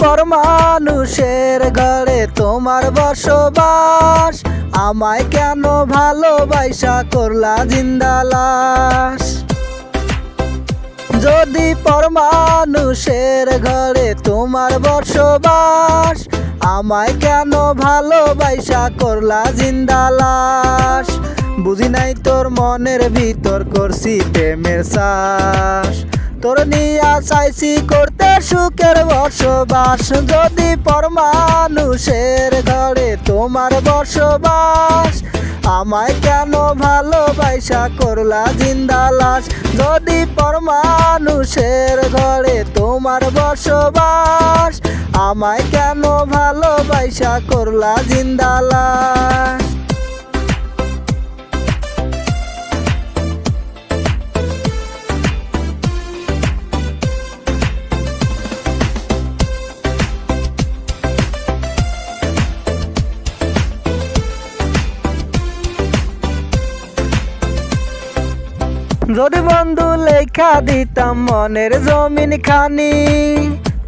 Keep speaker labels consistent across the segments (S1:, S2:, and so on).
S1: পর মানুষের ঘরে তোমার বসবাস, আমায় কেন ভালোবাসা করলা জিন্দা লাশ। যদি পর মানুষের ঘরে তোমার বসবাস, আমায় কেন ভালোবাসা করলা জিন্দা লাশ। বুঝি নাই তোর মনের ভিতর করছি প্রেমের শ্বাস, তোর নিয়া চাইছি করতে সুখের বসবাস। যদি পর মানুষের ঘরে তোমার বসবাস, আমায় কেন ভালোবাসা করলা জিন্দা লাশ। যদি পর মানুষের ঘরে তোমার বসবাস, আমায় কেন ভালোবাসা করলা জিন্দা লাশ। যদি বন্ধু লেখা দিতাম মনের জমিন খানি,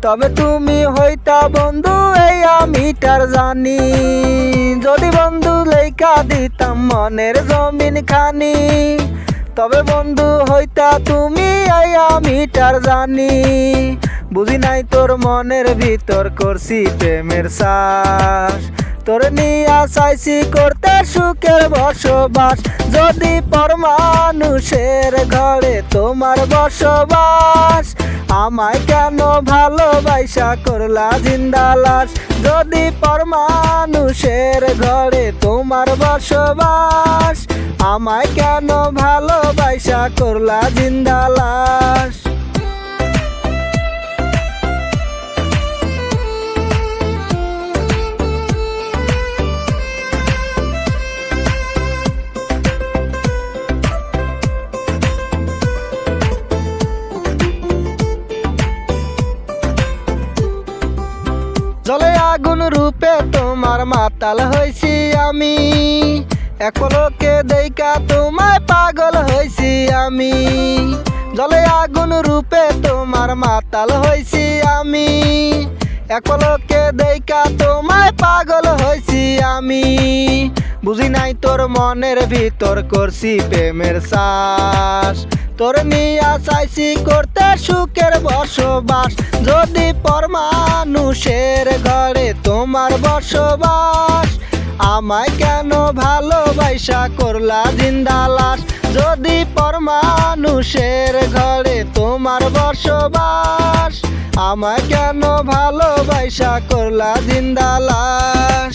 S1: তবে তুমি হইতা বন্ধু এই আমিটার জানি। যদি বন্ধু লেখা দিতাম মনের জমিন খানি, তবে বন্ধু হইতা তুমি এই আমিটার জানি। বুঝি নাই তোর মনের ভিতর করছি প্রেমের শ্বাস, তোর নিয়া চাইছি করতে সুখের বসবাস। যদি পর মানুষের ঘরে তোমার বসবাস, আমায় কেন ভালোবাসা করলা জিন্দা লাশ। যদি পর মানুষের ঘরে তোমার বসবাস, আমায় কেন ভালোবাসা করলা জিন্দা লাশ। জলে আগুন রূপে তোমার মাতাল হইছি আমি, এক পলকে দেইকা তোমায় পাগল হইছি আমি। জলে আগুন রূপে তোমার মাতাল হইছি আমি, এক পলকে দেইকা তোমায় পাগল হইছি আমি। বুঝি নাই তোর মনের ভিতর করছি প্রেমের শ্বাস, তোর নিয়া চাইছি করতে সুখের বসবাস। যদি পর মানুষের ঘরে তোমার বসবাস, আমায় কেন ভালোবাসা করলা জিন্দা লাশ। যদি পর মানুষের ঘরে তোমার বসবাস, আমায় কেন ভালোবাসা করলা জিন্দা লাশ।